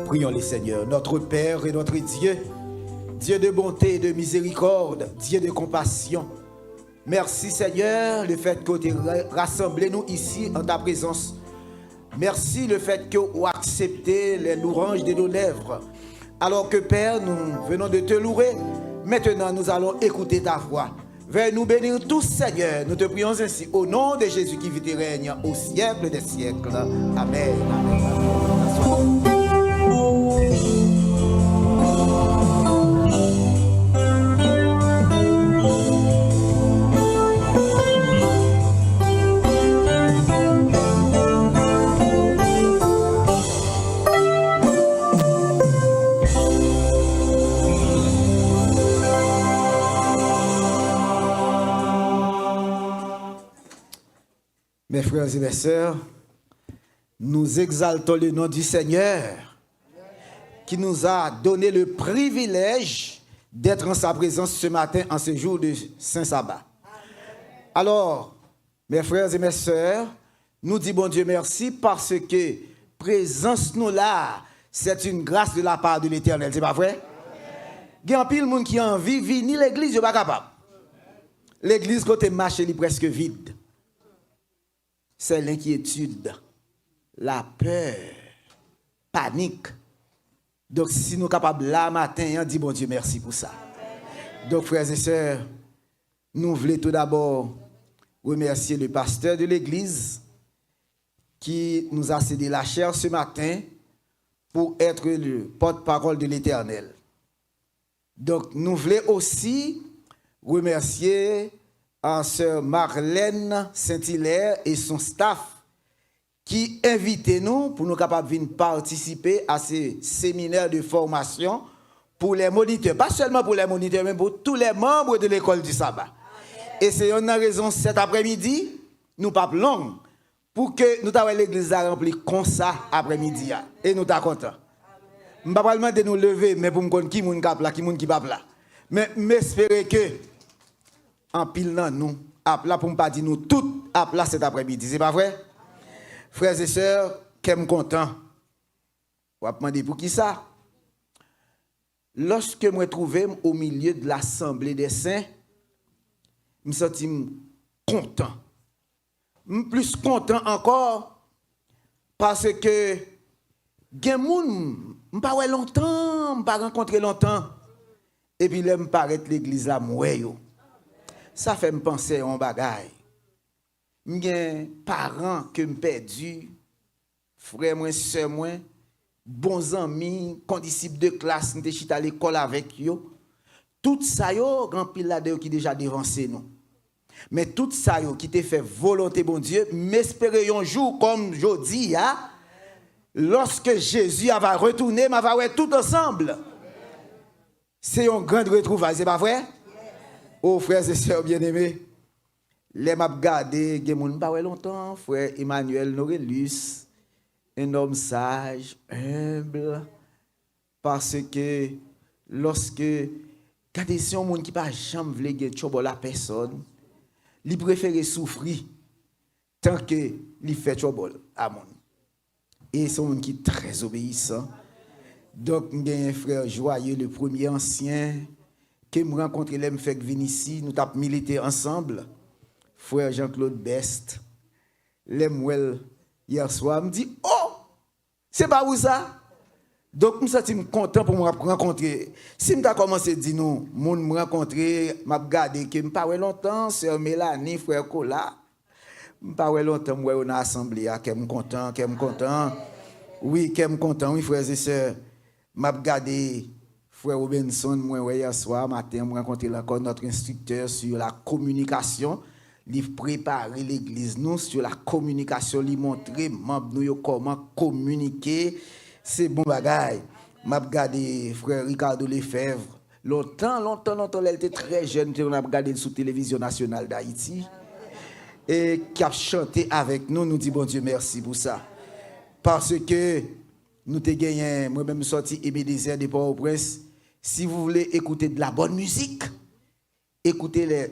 Prions les Seigneurs, notre Père et notre Dieu, Dieu de bonté et de miséricorde, Dieu de compassion. Merci Seigneur, le fait que tu aies rassemblé nous ici en ta présence. Merci le fait que tu as accepté les louanges de nos lèvres. Alors que Père, nous venons de te louer, maintenant nous allons écouter ta voix. Veuille nous bénir tous Seigneur, nous te prions ainsi au nom de Jésus qui vit et règne au siècle des siècles. Amen. Amen. Mes frères et mes sœurs, nous exaltons le nom du Seigneur qui nous a donné le privilège d'être en sa présence ce matin en ce jour de Saint-Sabbat. Alors, mes frères et mes sœurs, nous disons bon Dieu merci parce que présence nous là, c'est une grâce de la part de l'Éternel, c'est pas vrai? Il y a un pile monde qui a envie de venir à l'église, il n'est pas capable. L'église côté marché est presque vide. C'est l'inquiétude, la peur, panique. Donc, si nous sommes capables là matin, on dit bon Dieu merci pour ça. Donc, frères et sœurs, nous voulons tout d'abord remercier le pasteur de l'église qui nous a cédé la chair ce matin pour être le porte-parole de l'Éternel. Donc, nous voulons aussi remercier sœur Marlène Saint-Hilaire et son staff qui invitent nous pour nous capables de participer à ces séminaires de formation pour les moniteurs. Pas seulement pour les moniteurs, mais pour tous les membres de l'école du sabbat. Et c'est une raison cet après-midi, nous pas long, pour que nous avons l'église remplie comme ça après-midi. Et nous sommes contents. Je ne vais pas demander de nous lever, mais pour me connaître qui est là, qui est pas là. Mais j'espère que en pile dans nous, là pour ne pas dire nous toutes, là cet après-midi. C'est pas vrai? Frères et sœurs, qu'est-ce content? On va demander pour qui ça? Lorsque je me trouvais au milieu de l'assemblée des saints, je me sentis content. Plus content encore parce que gen moun m'pa wè longtemps, m'pa rencontré longtemps et puis là m'paraît l'église là moué yo. Ça fait me penser à un bagay. M'gen parents que me perdu, frère moi, sœur moi, bons amis, condisciples de classe, m'te chita à l'école avec yo. Tout ça yo grand pile là qui déjà devancé nous. Mais tout ça yo qui te fait volonté bon Dieu, m'espérer un jour comme jodi a lorsque Jésus va retourner, ma va tout ensemble. C'est un grand retrouvaille, c'est pas vrai? Oh frères et sœurs bien-aimés, les m'a regardé, gen moun pa wè longtemps, frère Emmanuel Norelus, un homme sage, humble, parce que lorsque quand c'est un monde qui pas jamais vle gen chobol la personne, il préfère souffrir tant que il fait chobol à monde. Et c'est un monde qui est très obéissant. Donc j'ai un frère joyeux, le premier ancien que me rencontré là me fait venir ici, nous t'a milité ensemble. Frère Jean-Claude Best, l'emwell hier soir me dit "Oh, c'est pas où ça?" Donc me senti content pour me rencontrer. Si me t'a commencé à dire non, moun me rencontrer, m'a regardé que me pas longtemps, sœur Mélanie, frère Cola. Me pas longtemps moi on a assemblée, qu'elle content. Oui, qu'elle content, oui frères et sœurs. M'a regardé frère Robinson, moi hier soir matin, me rencontrer encore notre instructeur sur la communication. Il préparer l'église nous sur la communication, lui montrer membres nous comment communiquer. C'est bon bagaille. M'a regardé frère Ricardo Lefebvre. Longtemps, elle était très jeune, on a regardé sur télévision nationale d'Haïti et qui a chanté avec nous, nous dit bon Dieu merci pour ça. Parce que nous t'ai gagné, moi-même sorti Aimé Désert de Port-au-Prince. Si vous voulez écouter de la bonne musique, écoutez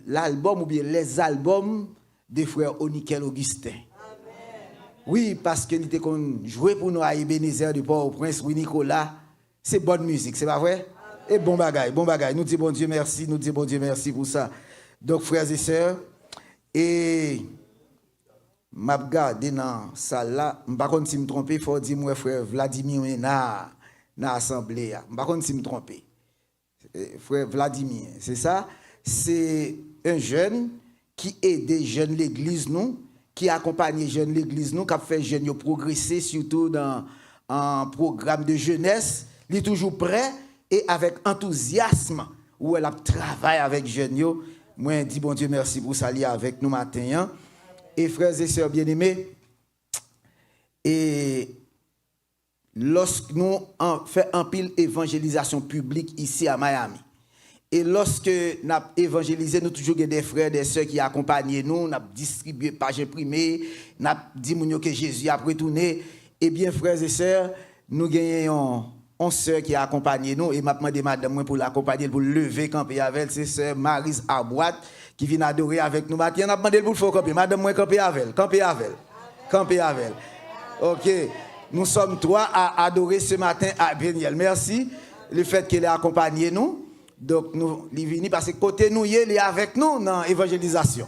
l'album ou bien les albums de frère Onikel Augustin. Oui, parce que nous avons joué pour nous à Ebenezer du Port-au-Prince, oui, Nicolas. C'est bonne musique, c'est pas vrai? Et bon bagaille, bon bagaille. Nous disons bon Dieu merci, nous disons bon Dieu merci pour ça. Donc, frères et sœurs, et m'a regardé dans salle là, je ne sais pas si je me trompe, il faut dire mon frère Vladimir dans l'assemblée. Je ne sais pas si je me trompe. Frère Vladimir, c'est ça? C'est un jeune qui aide les jeunes de l'église, nous, qui accompagne les jeunes de l'église, nous, qui a fait les jeunes progresser, surtout dans un programme de jeunesse. Il est toujours prêt et avec enthousiasme, où elle a travaillé avec les jeunes. Moi, je dis bon Dieu merci pour ça, avec nous matin. Et frères et sœurs bien-aimés, et lorsque nous faisons un pile évangélisation publique ici à Miami, et lorsque nous avons évangélisé, nous avons toujours des frères et des sœurs qui accompagnent nous, nous avons distribué pages imprimées, nous avons dit que Jésus a retourné. Eh bien, frères et sœurs, nous gagnons une sœur qui accompagne nous, et m'a demandé madame pour l'accompagner, pour lever camper avec elle, c'est sœur Marise Abouat, qui vient adorer avec nous. Maintenant, on a demandé pour le faire camper. Madame, moi, camper avec elle, camper avec elle, camper avec elle. Ok, nous sommes trois à adorer ce matin à Béniel. Merci, le fait qu'elle ait accompagné nous. Donc, nous, il est venu parce que côté nous, il est avec nous dans l'évangélisation.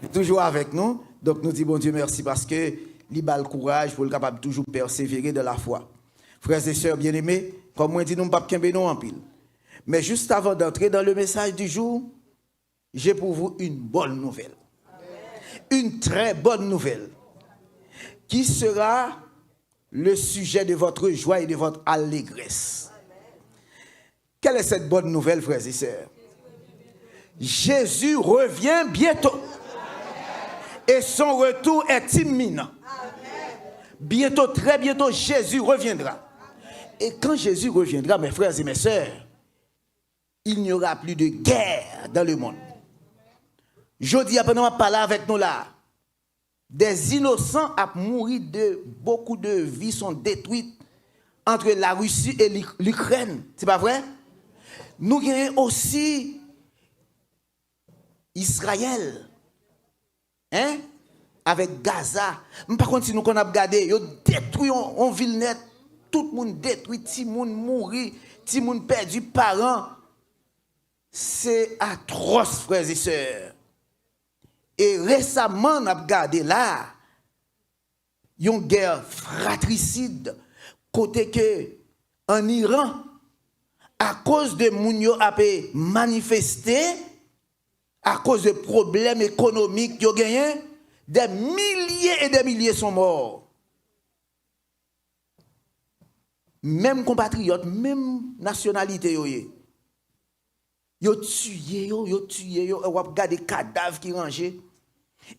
Il est toujours avec nous. Donc, nous disons bon Dieu merci parce que il a le courage pour être capable de toujours persévérer de la foi. Frères et sœurs bien-aimés, comme moi, dit nous ne pouvons pas nous en pile. Mais juste avant d'entrer dans le message du jour, j'ai pour vous une bonne nouvelle. Une très bonne nouvelle. Qui sera le sujet de votre joie et de votre allégresse. Quelle est cette bonne nouvelle, frères et sœurs? Jésus revient bientôt. Et son retour est imminent. Bientôt, très bientôt, Jésus reviendra. Et quand Jésus reviendra, mes frères et mes sœurs, il n'y aura plus de guerre dans le monde. Je dis, après nous parler avec nous là, des innocents à mourir, beaucoup de vies sont détruites entre la Russie et l'Ukraine. C'est pas vrai? Nous avons aussi Israël. Hein? Avec Gaza. Par contre, si nous avons regardé, ils ont détruit en ville net. Tout le monde détruit, tout le monde mourit, tout le monde perdu parents. C'est atroce, frères et sœurs. Et récemment, on a regardé là, il y a une guerre fratricide, côté que en Iran, à cause de Mounio a manifesté, à cause de problèmes économiques qu'ils ont gagné, des milliers et des milliers sont morts. Même compatriotes, même nationalité, yo tué, yo regarde des cadavres qui rangent.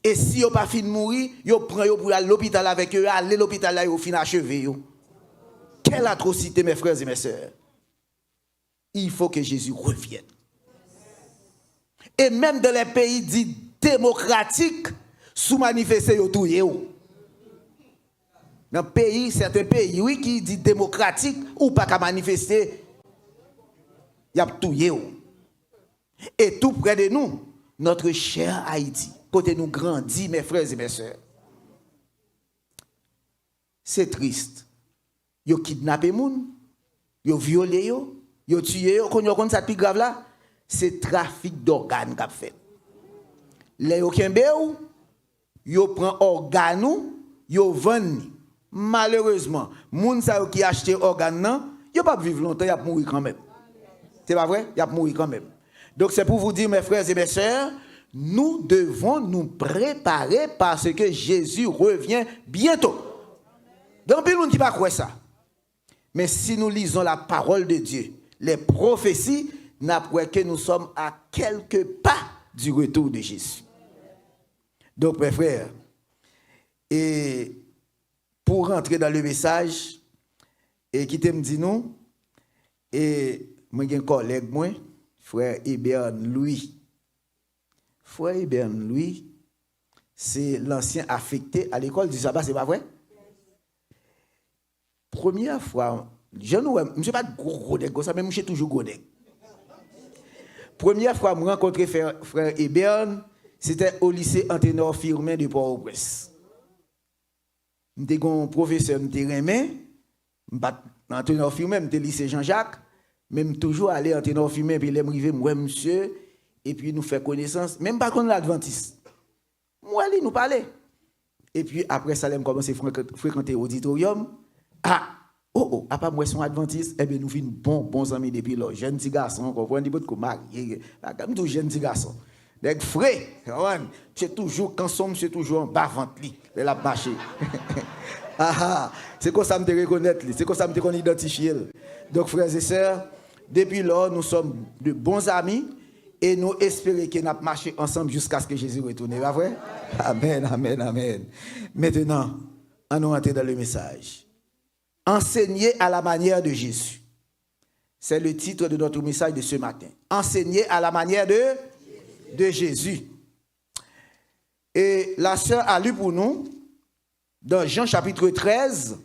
Et si yo pas fin de mourir, yo prend yo pour aller à l'hôpital avec eux, aller à l'hôpital là yo fin achevé yo. Quelle atrocité mes frères et mes sœurs. Il faut que Jésus revienne. Et même dans les pays dits démocratiques, sous manifester yo tout yo. Dans pays, certains pays oui qui dit démocratique ou pas qu'à manifester, y a tout yo. Et tout près de nous, notre cher Haïti, côté nous grandit, mes frères et mes sœurs. C'est triste. Yo kidnappé moun, yo violé yo tué yo, kon ça plus grave là, c'est trafic d'organes qu'a fait. Les yo kembe yo prend organe yo vend. Malheureusement, moun sa yo qui acheté organe nan, yo pas vivre longtemps, y a mourir quand même. C'est pas vrai? Y a mourir quand même. Donc c'est pour vous dire, mes frères et mes sœurs, nous devons nous préparer parce que Jésus revient bientôt. Donc, il ne dit pas quoi ça. Mais si nous lisons la parole de Dieu, les prophéties, n'apprennent que nous sommes à quelques pas du retour de Jésus. Donc, mes frères, et pour rentrer dans le message, et qui me dit nous, et moi j'ai un collègue, moi, frère Hébert Louis. Frère Hébert Louis, c'est l'ancien affecté à l'école du sabbat, c'est pas vrai? Première fois, je ne suis pas gros nègre, ça même je suis toujours gros nègre. Première fois, je rencontré frère Hébert, c'était au lycée Anténor Firmin de Port-au-Prince. M'était un professeur m'était remis, en tenant fumé, m'était lycée Jean-Jacques, même toujours aller en tenant fumé puis l'aime river moi monsieur et puis nous faire connaissance, même pas qu'on l'adventiste. Moi lui nous parler. Et puis après ça, l'aime commencer à fréquenter l'auditorium. Ah, à part moi son adventiste, eh bien nous finissons bons amis depuis là, jeune petit garçon, comprenez pas de marié, comme tout jeune petit garçon. Des frais, c'est toujours quand c'est toujours en bas ventre li, la marché. C'est comme ça me reconnaître, c'est comme ça me qu'on identifie. Donc frères et sœurs, depuis là nous sommes de bons amis et nous espérons que nous marcher ensemble jusqu'à ce que Jésus retourne, pas vrai? Amen, amen, amen. Maintenant, on nous entre dans le message. Enseigner à la manière de Jésus. C'est le titre de notre message de ce matin. Enseigner à la manière de Jésus. Et la sœur a lu pour nous, dans Jean chapitre 13,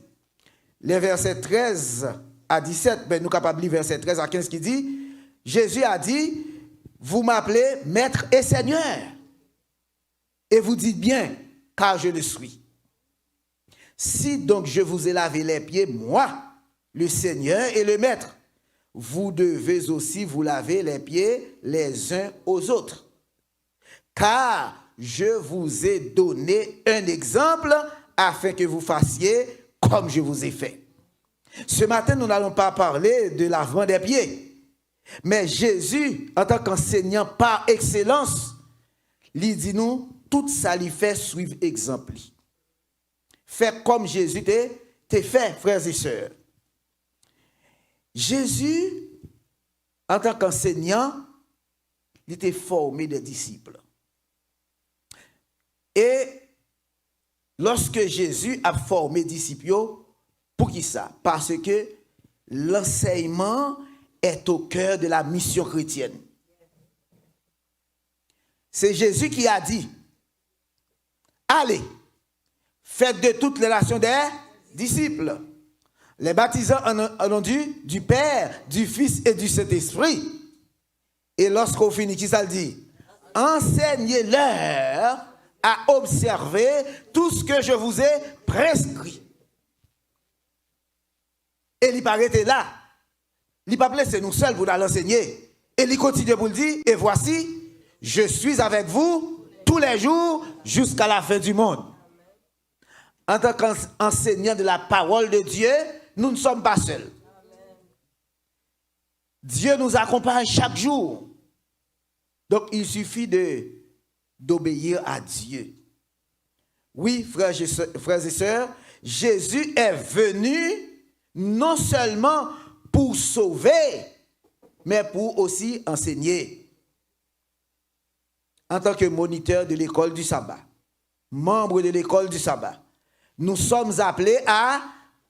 les versets 13 à 17, ben nous capables de lire verset 13 à 15 qui dit, Jésus a dit, vous m'appelez Maître et Seigneur. Et vous dites bien, car je le suis. Si donc je vous ai lavé les pieds, moi, le Seigneur et le Maître, vous devez aussi vous laver les pieds les uns aux autres. Car je vous ai donné un exemple afin que vous fassiez comme je vous ai fait. Ce matin, nous n'allons pas parler de lavement des pieds. Mais Jésus, en tant qu'enseignant par excellence, lui dit nous, tout ça lui fait suivre exemple. Fait comme Jésus t'a fait, frères et sœurs. Jésus, en tant qu'enseignant, il était formé des disciples. Et lorsque Jésus a formé des disciples, pour qui ça? Parce que l'enseignement est au cœur de la mission chrétienne. C'est Jésus qui a dit, allez, faites de toutes les nations des disciples, les baptisant en nom du Père, du Fils et du Saint-Esprit. Et lorsqu'on finit, qui ça le dit? Enseignez-leur à observer tout ce que je vous ai prescrit. Et il paraît là. Il pas laisser nous seuls pour l'enseigner. Et il continue pour le dire, et voici, je suis avec vous tous les jours jusqu'à la fin du monde. En tant qu'enseignant de la parole de Dieu, nous ne sommes pas seuls. Dieu nous accompagne chaque jour. Donc il suffit d'obéir à Dieu. Oui, frères et sœurs, Jésus est venu non seulement pour sauver, mais pour aussi enseigner. En tant que moniteur de l'école du sabbat, membre de l'école du sabbat, nous sommes appelés à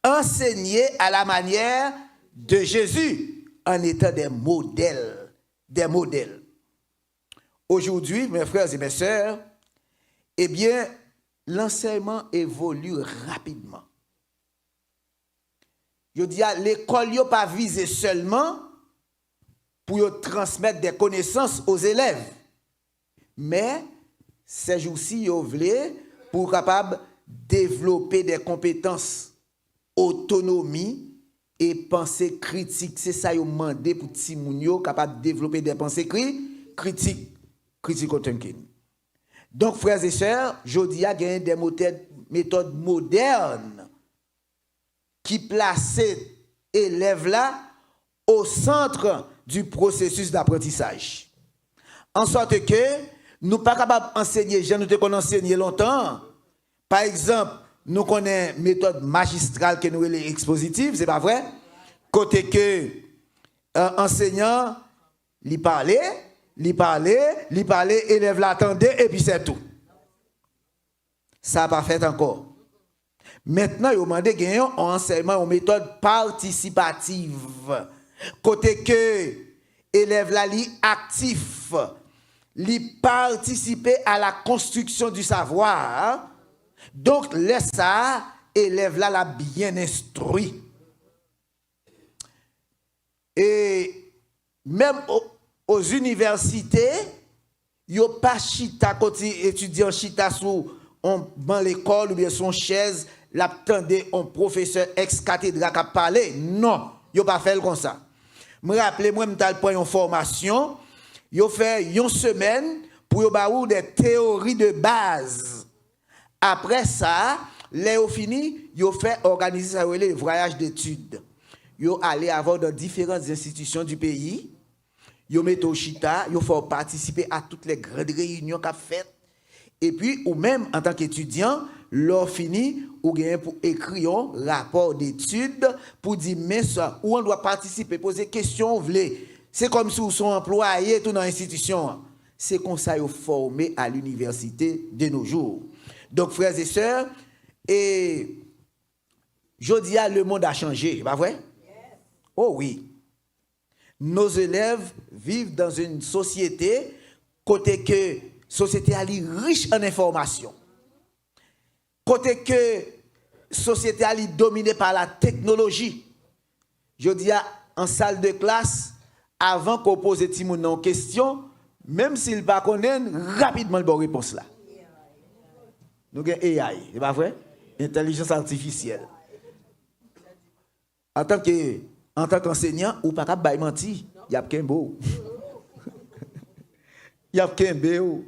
enseigner à la manière de Jésus, en étant des modèles. Des modèles. Aujourd'hui, mes frères et mes sœurs, eh bien, l'enseignement évolue rapidement. Je dis à l'école, n'est pas visée seulement pour transmettre des connaissances aux élèves, mais ces jours-ci, ils veulent pour capable développer des compétences, autonomie et pensée critique. C'est ça qu'ils ont demandé pour Timounio capable de développer des pensées critiques, critical thinking. Donc, frères et sœurs, je dis à gagner des méthodes modernes qui placent élèves là au centre du processus d'apprentissage. En sorte que nous ne sommes pas capables d'enseigner, nous avons enseigné longtemps. Par exemple, nous connaissons une méthode magistrale que nous avons expositive, c'est pas vrai? Côté que enseignant, il parlait, élève l'attendait et puis c'est tout. Ça n'a pas fait encore. Maintenant, il demande un enseignement en méthode participative. Côté que élève là li actif, li participer à la construction du savoir. Donc laisse ça élève là la bien instruit. Et même aux universités, yo pas chita côté étudiant chita sous on dans l'école ou bien son chaise l'attendait un professeur ex-cathédral qui a parlé. Non, il pas fait comme ça. Me rappelez, moi, je prends une formation, je fait une semaine pour avoir des théories de base. Après ça, les fini, yo fait organiser ça les voyages d'études. Yo allé avoir dans différentes institutions du pays. Yo met au chita, yo faut participer à toutes les grandes réunions qu'a faites. Et puis ou même en tant qu'étudiant, l'on fini ou gagne pour écrire un rapport d'études pour dire mais ça où on doit participer, poser questions, vle. C'est comme si on sont employés tout dans l'institution. C'est comme ça yo formé à l'université de nos jours. Donc frères et sœurs, et je dis le monde a changé, pas vrai? Yes. Oh oui. Nos élèves vivent dans une société côté que société est riche en informations. Côté que société est dominée par la technologie. Je dis en salle de classe avant qu'on pose Timoun en question, même s'il pas connaît rapidement le bon réponse là. Nous avons AI, c'est pas vrai? Intelligence artificielle. En tant qu'enseignant, ou pas capable de mentir, il y a qu'un beau. Il y a qu'un beau.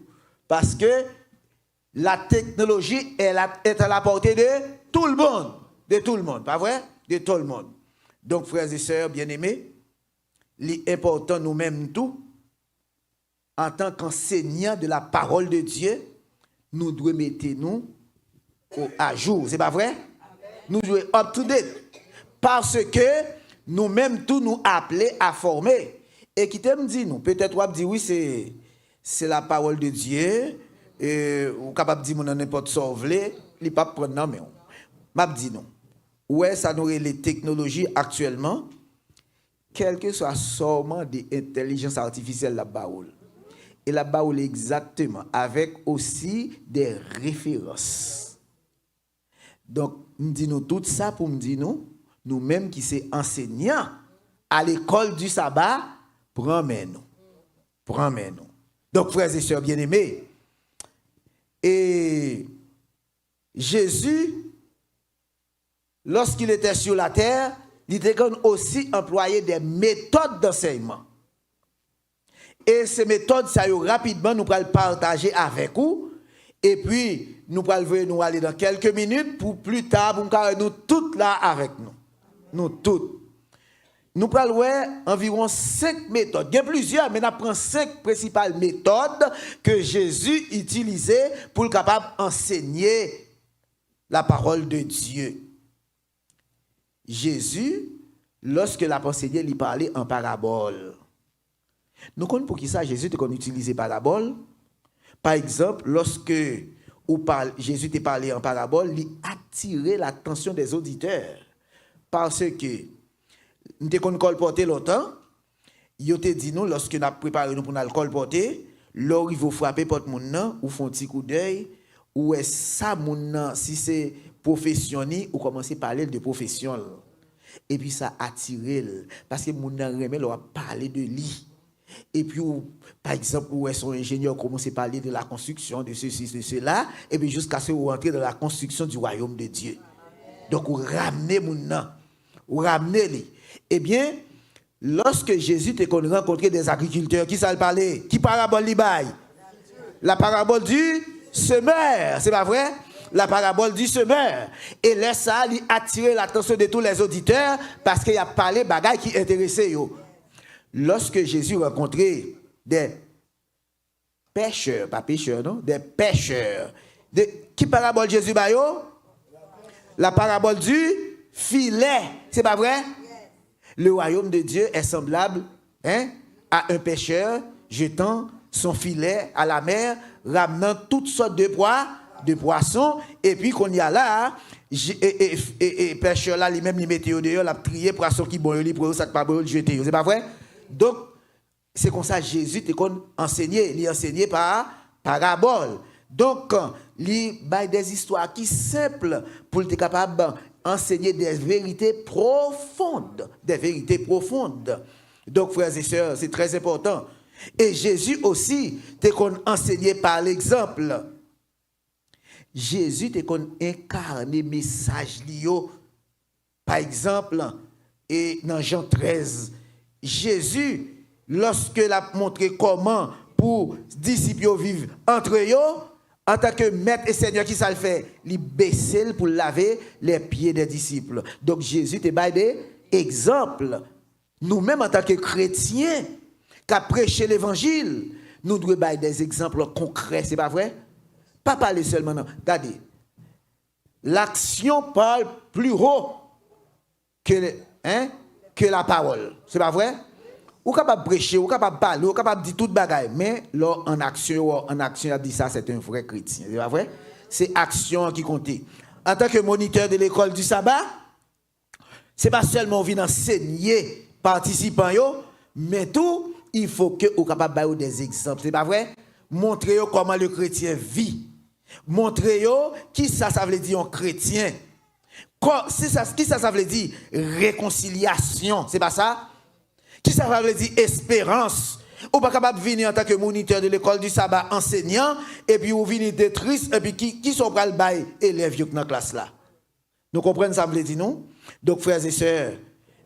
Parce que la technologie est à la portée de tout le monde. De tout le monde, pas vrai? De tout le monde. Donc, frères et sœurs bien-aimés, l'important nous-mêmes tout, en tant qu'enseignants de la parole de Dieu, nous devons mettre nous à jour. C'est pas vrai? Nous devons up to date. Parce que nous-mêmes tout nous appelés à former. Et qui t'aime dit nous, peut-être on dit oui, c'est la parole de Dieu, ou capable de dire mon n'importe sauver, il pas prendre non mais on. M'a dit non. Ouais, ça nous les technologies actuellement, quel que soit seulement des intelligences artificielles la baoule. Et la baoule exactement avec aussi des références. Donc, nous disons tout ça pour nous dire nous-mêmes qui sommes enseignants à l'école du sabbat, promets-nous. Promets-nous. Donc, frères et sœurs bien-aimés, et Jésus, lorsqu'il était sur la terre, il était aussi employé des méthodes d'enseignement. Et ces méthodes, ça y est, rapidement, nous allons partager avec vous. Et puis, nous allons nous aller dans quelques minutes pour plus tard, pour nous toutes là avec nous. Nous toutes. Nous allons voir environ 5 méthodes. Il y a plusieurs, mais nous prenons 5 principales méthodes que Jésus utilisait pour être capable d'enseigner la parole de Dieu. Jésus, lorsque l'a enseigné, il parlait en parabole. Nous connaissons pour qui ça Jésus te utilisé parabole. Par exemple, lorsque Jésus te parlait en parabole, il attirait l'attention des auditeurs. Parce que nous te colporter longtemps, il te dit nous, lorsque nous avons préparé nous pour nous colporter, là il faut frapper porte moun ou font un petit coup d'œil, ou est ça moun si c'est professionnel ou commencer à parler de profession. Et puis ça attire parce que moun remet leur parler de lui. Et puis, par exemple, où est son ingénieur commence à parler de la construction, de ceci, de cela, et puis jusqu'à ce que vous rentrez dans la construction du royaume de Dieu. Donc, vous ramenez mon nom, vous ramenez les. Eh bien, lorsque Jésus te rencontré des agriculteurs, qui ça parlait? Qui parabole li bail? La parabole du semeur, c'est pas vrai? La parabole du semeur. Et là, ça a attiré l'attention de tous les auditeurs parce qu'il a parlé bagaille qui intéressait yo. Lorsque Jésus rencontrait des pêcheurs, pas pêcheurs, non? Des pêcheurs. Qui parabole Jésus bayo? La parabole du filet. C'est pas vrai? Le royaume de Dieu est semblable à un pêcheur jetant son filet à la mer, ramenant toutes sortes de poissons, et puis qu'on y a là, et pêcheur là, lui-même, il mettait au dehors, la prière, poisson qui bon, il pour ça pas bon, jeter. C'est pas vrai? Donc, c'est comme ça Jésus te enseigné, il enseigné par parabole. Donc, il y a des histoires qui sont simples pour être capable d'enseigner des vérités profondes. Des vérités profondes. Donc, frères et sœurs, c'est très important. Et Jésus aussi te enseigné par l'exemple. Jésus te kon incarné message liyo. Par exemple, et dans Jean 13, Jésus, lorsque l'a montré comment pour disciples vivre entre eux, en tant que maître et seigneur, qui ça le fait? Il baisse pour laver les pieds des disciples. Donc Jésus te baille des exemples. Nous-mêmes, en tant que chrétiens, qui prêché l'évangile, nous devons bailler des exemples concrets, c'est pas vrai? Pas parler seulement, non. Regardez, l'action parle plus haut que la parole. C'est pas vrai? Ou capable de prêcher, ou capable de parler, ou capable de dire toute bagaille. Mais là, en action, il a dit ça, c'est un vrai chrétien. C'est pas vrai? C'est action qui compte. En tant que moniteur de l'école du sabbat, c'est pas seulement venir enseigner participants, mais tout, il faut que vous capable de donner des exemples. C'est pas vrai? Montrer comment le chrétien vit. Montrer qui ça veut dire un chrétien. Qui ça veut dire réconciliation. C'est pas ça? Qui ça veut dire espérance. Ou pas capable de venir en tant que moniteur de l'école du sabbat enseignant et puis vous venez d'être triste et puis qui sont pas le bail élèves dans la classe là. Nous comprenons ça veut dire non? Donc frères et sœurs,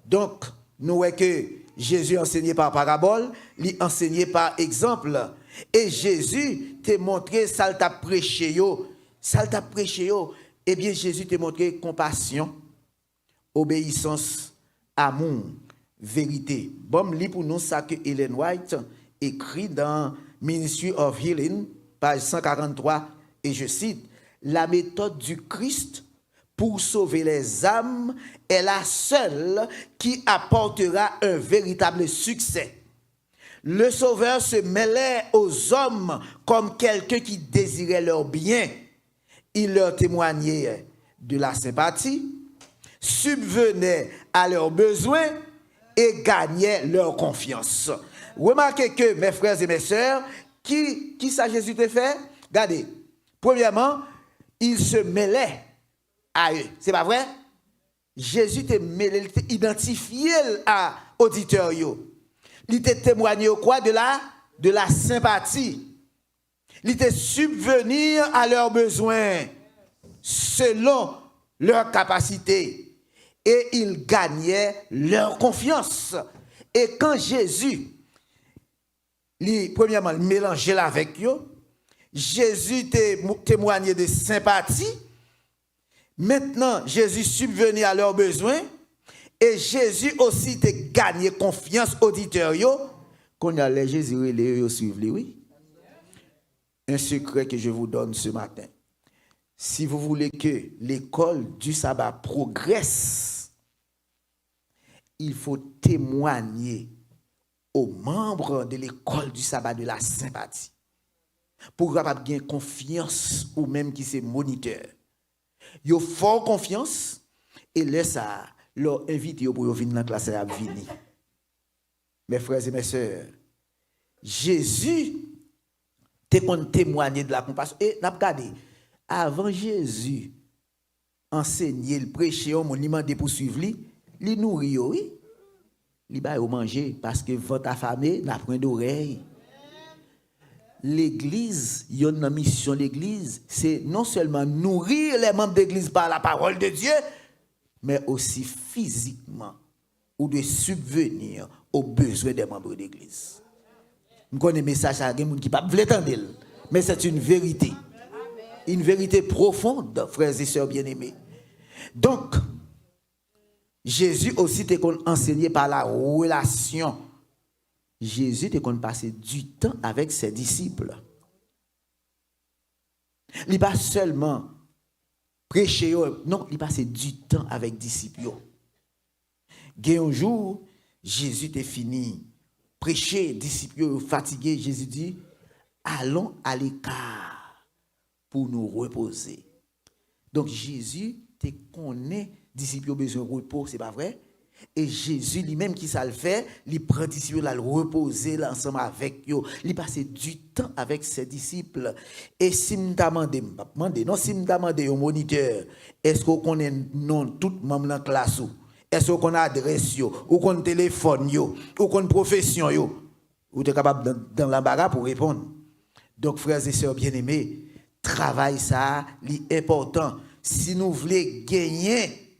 donc nous voyons que Jésus enseignait par parabole, il enseignait par exemple. Et Jésus t'a montré ça t'a prêché yo, ça t'a prêché yo. Eh bien Jésus t'a montré compassion, obéissance, amour, vérité. Bon, lis pour nous ça que Ellen White écrit dans Ministry of Healing, page 143, et je cite, la méthode du Christ pour sauver les âmes est la seule qui apportera un véritable succès. Le Sauveur se mêlait aux hommes comme quelqu'un qui désirait leur bien. Il leur témoignait de la sympathie, subvenait à leurs besoins et gagnait leur confiance. Remarquez que, mes frères et mes sœurs, qui ça Jésus t'a fait? Regardez, premièrement, il se mêlait à eux. C'est pas vrai? Jésus t'a mêlé, il t'a identifié à auditeurs. Il t'a témoigné quoi? De la sympathie. Il t'a subvenir à leurs besoins selon leur capacité. Et il gagnait leur confiance. Et quand Jésus, premièrement, mélangeait avec eux, Jésus témoignait de sympathie. Maintenant, Jésus subvenait à leurs besoins. Et Jésus aussi te gagné confiance auditeur qu'on a les Jésus les suivre oui. Un secret que je vous donne ce matin. Si vous voulez que l'école du sabbat progresse, il faut témoigner aux membres de l'école du sabbat de la sympathie. Pour capable gagner confiance ou même qui c'est moniteur. Yo fort confiance et laisse ça leur invite pour venir dans la classe à venir. Mes frères et mes sœurs, Jésus te témoigner de la compassion. Et n'a regardé, avant Jésus enseigner, le prêcher, on lui demandé pour suivre lui, il nourrit, oui. Il va manger parce que votre affamé n'a point d'oreille. L'église, il y a une mission l'église, c'est non seulement nourrir les membres d'église par la parole de Dieu, mais aussi physiquement, ou de subvenir aux besoins des membres d'église. Nous connaissons le message à quelqu'un qui ne peut pas l'entendre, mais c'est une vérité. Une vérité profonde, frères et sœurs bien-aimés. Donc, Jésus aussi t'a enseigné par la relation. Jésus t'a passé du temps avec ses disciples. Il n'est pas seulement prêcher, non, il passait du temps avec les disciples. Un jour, Jésus t'a fini prêcher, disciples fatigués. Jésus dit, allons à l'écart pour nous reposer. Donc Jésus te connaît, disciples ont besoin de repos, c'est pas vrai? Et Jésus lui-même qui ça le fait, il prend disciples là, le reposer là, ensemble avec eux, il passe du temps avec ses disciples. Et si me demande au moniteur, est-ce qu'on connaît non tout membre dans classe est-ce qu'on a adresse ou qu'on téléphone ou qu'on profession ou tu es capable dans l'embarras pour répondre. Donc frères et sœurs bien-aimés, travail ça, l'important. Si nous voulons gagner,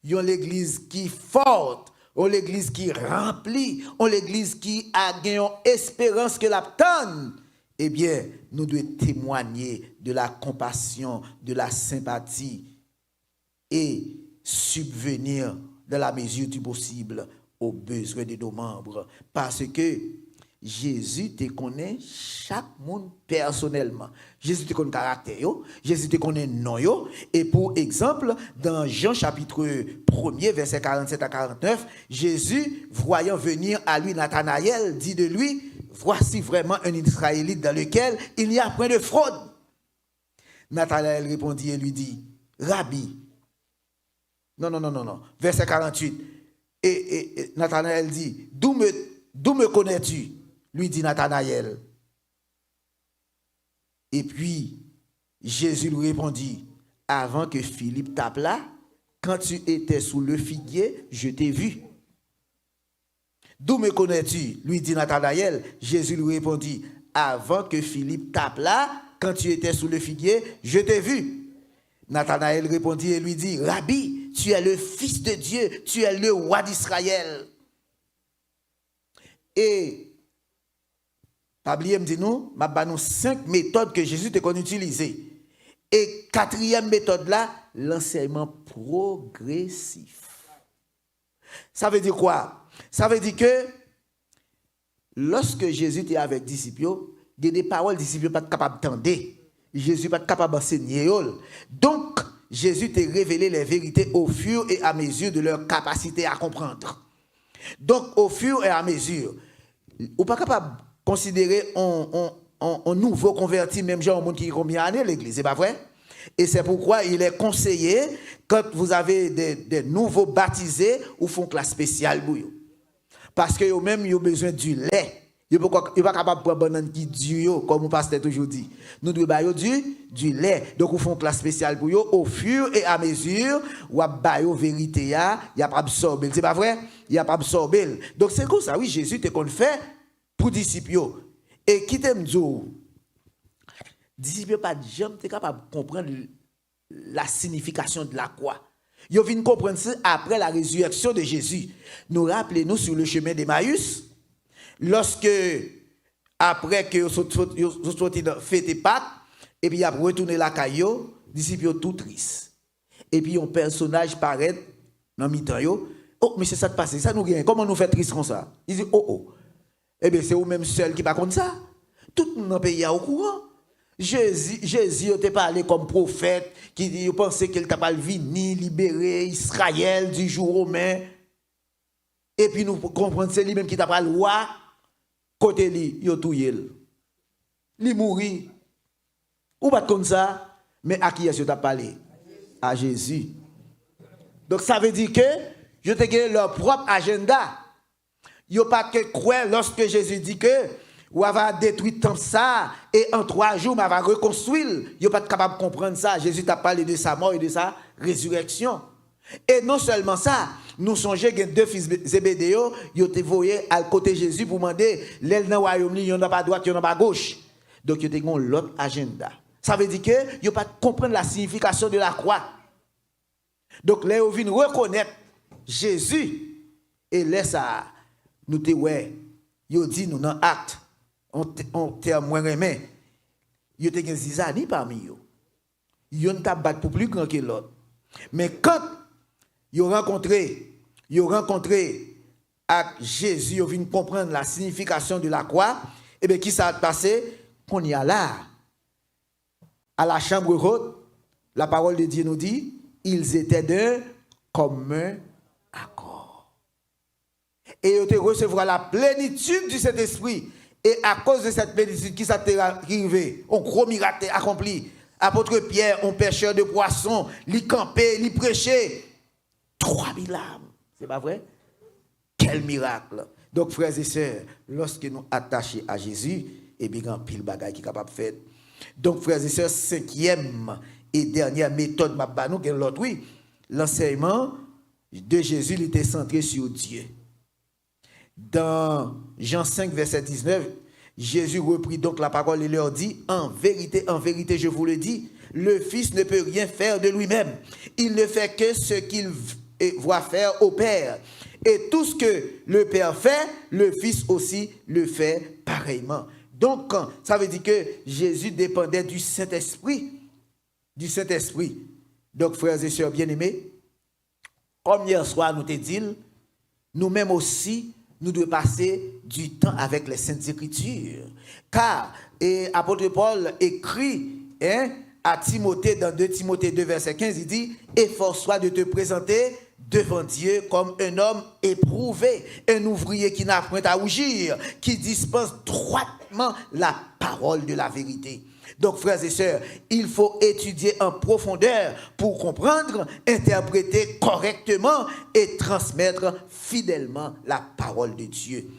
yon l'église qui est forte, on l'église qui remplie, on l'église qui a gagné espérance que l'attend, eh bien, nous devons témoigner de la compassion, de la sympathie et subvenir dans la mesure du possible aux besoins de nos membres. Parce que Jésus te connaît chaque monde personnellement. Jésus te connaît caractère, Jésus te connaît nom. Et pour exemple, dans Jean chapitre 1er, verset 47 à 49, Jésus, voyant venir à lui Nathanaël, dit de lui, voici vraiment un Israélite dans lequel il n'y a point de fraude. Nathanaël répondit et lui dit, Rabbi, non. Verset 48. Et Nathanaël dit, d'où me connais-tu? Lui dit Nathanaël. Et puis, Jésus lui répondit, avant que Philippe t'appela, quand tu étais sous le figuier, je t'ai vu. D'où me connais-tu? Lui dit Nathanaël. Jésus lui répondit, avant que Philippe t'appela, quand tu étais sous le figuier, je t'ai vu. Nathanaël répondit et lui dit, Rabbi, tu es le Fils de Dieu, tu es le roi d'Israël. Et Pablier me dit nous, nous 5 méthodes que Jésus te connaît utiliser. Et 4e méthode là, l'enseignement progressif. Ça veut dire quoi? Ça veut dire que lorsque Jésus était avec les disciples, il y a des paroles les disciples pas capables d'entendre. Jésus pas capable d'enseigner. Donc, Jésus t'a révélé les vérités au fur et à mesure de leur capacité à comprendre. Donc, au fur et à mesure, ou pas capable de considérer un nouveau converti, même genre un monde qui a combien d'années l'église, c'est pas vrai? Et c'est pourquoi il est conseillé, quand vous avez des nouveaux baptisés, ou font classe spéciale pour eux. Parce que eux-mêmes, ils ont besoin du lait. Ils ne sont pas capables de prendre banane qui dure, comme mon pasteur toujours dit. Nous devons avoir du lait. Donc, ils font classe spéciale pour eux. Au fur et à mesure, ils ont vérité, il n'y a pas absorbé. C'est pas vrai? Il n'y a pas absorbé. Donc, c'est comme ça, oui, Jésus te qu'on fait pour disciples. Et qui t'aime dire, disciples pas jamais capable de comprendre la signification de la croix. Ils viennent comprendre ça après la résurrection de Jésus. Nous rappelons-nous sur le chemin d'Emmaüs, lorsque, après que vous sortez fêté Pâques, et puis après retourner la caillou, les disciples tout tristes. Et puis un personnage paraît dans le mi-temps. Oh, mais c'est ça de passer, ça nous gagne. Comment nous fait triste comme ça? Il dit, oh. Eh bien, c'est vous-même seul qui ne pas comme ça. Tout le monde dans le pays est au courant. Jésus a parlé comme prophète, qui dit, pensait qu'il t'a venir libérer Israël du jour romain. Et puis nous comprenons, c'est lui-même qui t'a parlé roi, côté lui, il a tout yel. Il mourit. Ou pas comme ça, mais à qui est-ce que tu as parlé? À Jésus. Donc ça veut dire que, je te gagné leur propre agenda. Il n'y a pas que croire lorsque Jésus dit que, ou va détruire tant ça, et en 3 jours, on va reconstruire. Il n'est pas capable de comprendre ça. Jésus t'a parlé de sa mort et de sa résurrection. Et non seulement ça, nous songeons que 2 fils Zébédéo, ils ont été voyés à côté de Jésus pour demander, l'aile dans le royaume, il n'y en a pas droite, il n'y en a pas gauche. Donc, ils ont l'autre agenda. Ça veut dire que, ils n'ont pas comprendre la signification de la croix. Donc, là, ils viennent reconnaître Jésus. Et là, ça, nous te ouais, ils dit nous dans acte. On terme moins aimé. Il y a des zizani parmi eux. Il y a un tabac pour plus grand que l'autre. Mais quand ils ont rencontré avec Jésus, ils viennent comprendre la signification de la croix, et bien qui s'est passé? Qu'on y a là, à la chambre haute, la parole de Dieu nous dit, ils étaient d'un commun accord. Et ils recevront la plénitude du Saint-Esprit. Et à cause de cette plénitude qui s'est arrivée, un gros miracle accompli. Apôtre Pierre, un pêcheur de poissons, il campait, il prêchait. 3000 âmes. C'est pas vrai? Quel miracle. Donc, frères et sœurs, lorsque nous attachons à Jésus, et bien, il y a un pile bagaille qui est capable de faire. Donc, frères et sœurs, 5e et dernière méthode, l'autre, oui, l'enseignement de Jésus, il était centré sur Dieu. Dans Jean 5, verset 19, Jésus reprit donc la parole et leur dit, en vérité, je vous le dis, le Fils ne peut rien faire de lui-même. Il ne fait que ce qu'il voit faire au Père. Et tout ce que le Père fait, le Fils aussi le fait pareillement. Donc, ça veut dire que Jésus dépendait du Saint-Esprit. Du Saint-Esprit. Donc, frères et sœurs bien-aimés, comme hier soir nous te dit, nous-mêmes aussi, nous devons passer du temps avec les Saintes Écritures. Car, apôtre Paul écrit à Timothée, dans 2 Timothée 2, verset 15, il dit, « Efforce-toi de te présenter devant Dieu comme un homme éprouvé, un ouvrier qui n'a point à rougir, qui dispense droitement la parole de la vérité. » Donc, frères et sœurs, il faut étudier en profondeur pour comprendre, interpréter correctement et transmettre fidèlement la parole de Dieu.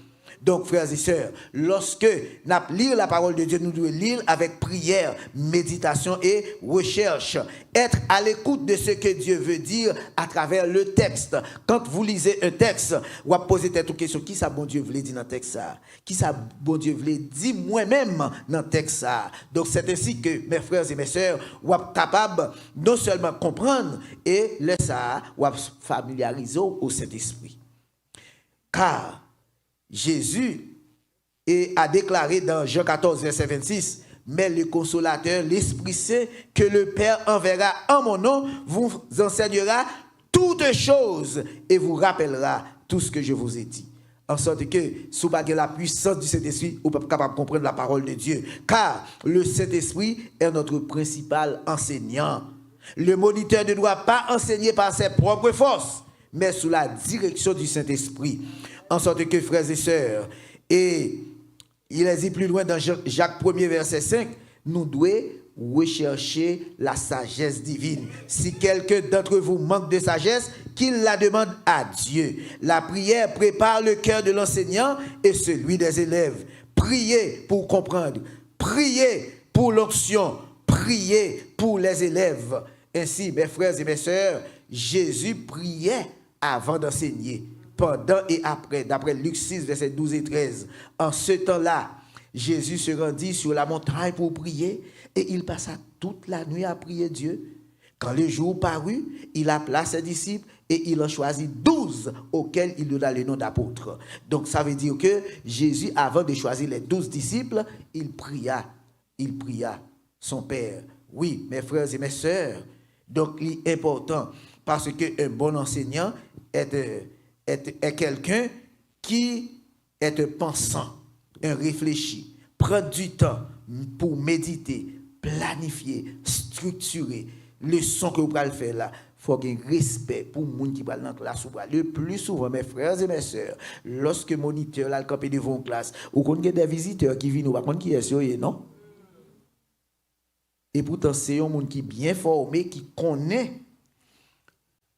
Donc, frères et sœurs, lorsque nous lisons la parole de Dieu, nous devons lire avec prière, méditation et recherche. Être à l'écoute de ce que Dieu veut dire à travers le texte. Quand vous lisez un texte, vous posez cette question, qui ça bon Dieu voulait dire dans le texte ça? Qui ça bon Dieu voulait dire moi-même dans le texte ça? Donc, c'est ainsi que, mes frères et mes sœurs, vous êtes capables non seulement comprendre et laisser ça, vous êtes familiarisé au Saint-Esprit. Car Jésus a déclaré dans Jean 14, verset 26, « Mais le consolateur, l'Esprit Saint, que le Père enverra en mon nom, vous enseignera toutes choses et vous rappellera tout ce que je vous ai dit. » En sorte que, sous la puissance du Saint-Esprit, vous êtes capable de comprendre la parole de Dieu. Car le Saint-Esprit est notre principal enseignant. Le moniteur ne doit pas enseigner par ses propres forces, mais sous la direction du Saint-Esprit. En sorte que, frères et sœurs, et il est dit plus loin dans Jacques 1er, verset 5, nous devons rechercher la sagesse divine. Si quelqu'un d'entre vous manque de sagesse, qu'il la demande à Dieu. La prière prépare le cœur de l'enseignant et celui des élèves. Priez pour comprendre. Priez pour l'onction. Priez pour les élèves. Ainsi, mes frères et mes sœurs, Jésus priait avant d'enseigner. Pendant et après, d'après Luc 6, versets 12 et 13. En ce temps-là, Jésus se rendit sur la montagne pour prier et il passa toute la nuit à prier Dieu. Quand le jour parut, il appela ses disciples et il en choisit 12 auxquels il donna le nom d'apôtres. Donc ça veut dire que Jésus, avant de choisir les 12 disciples, il pria son Père. Oui, mes frères et mes sœurs, donc il est important parce qu'un bon enseignant est quelqu'un qui est un pensant, un réfléchi, prend du temps pour méditer, planifier, structurer. Le son que vous allez faire là, il faut qu'il y ait respect pour les gens qui parlent dans la classe. Le plus souvent, mes frères et mes sœurs, lorsque le moniteur là, le campé devant la classe, ou qu'on a des visiteurs qui viennent, ou pas qui est sûr, non? Et pourtant, c'est un monde qui est bien formé, qui connaît,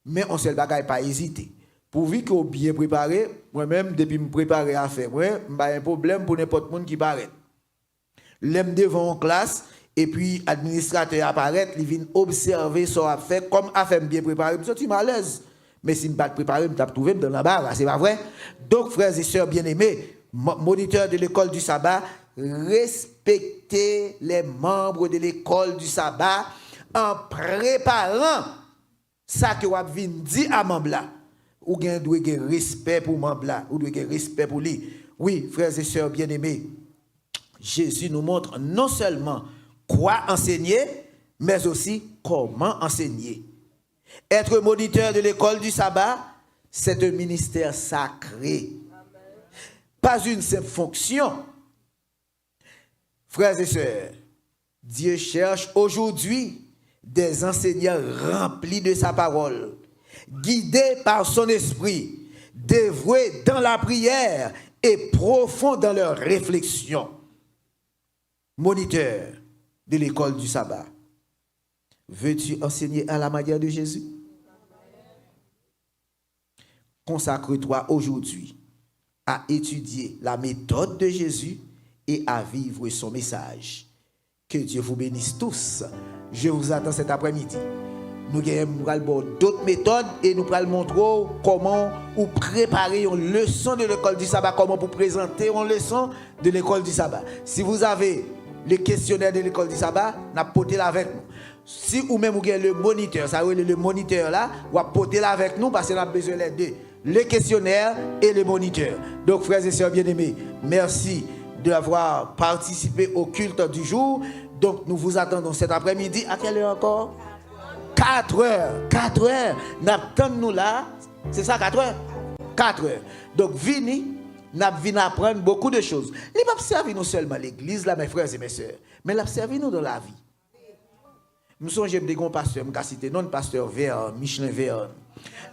mais on ne se bagaille pas hésiter. Pourvu qu'on bien préparé, moi-même, depuis me préparer à faire, moi, je n'ai pas un problème pour n'importe qui qui paraît. L'aime devant en classe, et puis l'administrateur apparaît, il vient observer ce qu'on a fait, comme a fait bien préparé, je suis à l'aise. Mais si je ne suis pas préparé, je vais trouver dans la barre, c'est pas vrai? Donc, frères et sœurs bien-aimés, moniteurs de l'école du sabbat, respectez les membres de l'école du sabbat en préparant ça que vous avez dit à membre là. Ou bien doit avoir respect pour membre là, ou doit avoir respect pour lui. Oui, frères et sœurs bien-aimés, Jésus nous montre non seulement quoi enseigner, mais aussi comment enseigner. Être moniteur de l'école du sabbat, c'est un ministère sacré. Pas une simple fonction. Frères et sœurs, Dieu cherche aujourd'hui des enseignants remplis de sa parole, guidés par son esprit, dévoués dans la prière et profonds dans leur réflexion. Moniteur de l'école du sabbat, veux-tu enseigner à la manière de Jésus? Consacre-toi aujourd'hui à étudier la méthode de Jésus et à vivre son message. Que Dieu vous bénisse tous. Je vous attends cet après-midi. nous avons d'autres méthodes et nous allons montrer comment vous préparer une leçon de l'école du sabbat, comment vous présenter une leçon de l'école du sabbat. Si vous avez le questionnaire de l'école du sabbat, n'a porté là avec nous. Si ou même vous avez le moniteur, ça veut dire le moniteur là, vous portez là avec nous parce qu'on a besoin les deux, le questionnaire et le moniteur. Donc frères et sœurs bien-aimés, merci d'avoir participé au culte du jour. Donc nous vous attendons cet après-midi. À quelle heure encore? 4 heures. 4 heures. Nous là. C'est ça, 4 heures? 4 heures. Donc, venez apprendre beaucoup de choses. Il ne va pas servir nous seulement l'église, là, mes frères et mes sœurs, mais il va servir nous dans la vie. Nous sommes des grands pasteurs, je vais citer non pasteur Véron, Michelin Véron.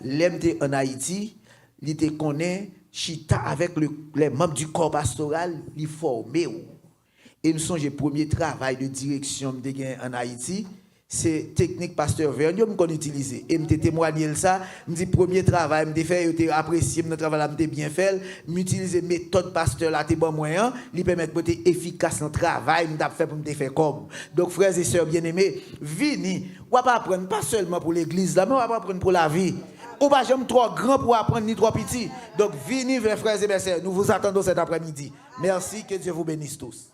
L'MT en Haïti, il te connaît, chita avec les membres du corps pastoral, il formé. Et nous sommes le premier travail de direction en Haïti. C'est technique pasteur Vernier qu'on utilise et me témoigner ça me dit premier travail me fait eu apprécié notre travail me bien fait m'utiliser méthode pasteur là t'es bon moyen lui permettre d'être efficace dans travail me fait pour me faire comme donc frères et sœurs bien-aimés venez on va pas apprendre pas seulement pour l'église là mais on va apprendre pour la vie ou pas jamais trop grand pour apprendre ni trop petit donc venez frères et sœurs nous vous attendons cet après-midi merci que Dieu vous bénisse tous.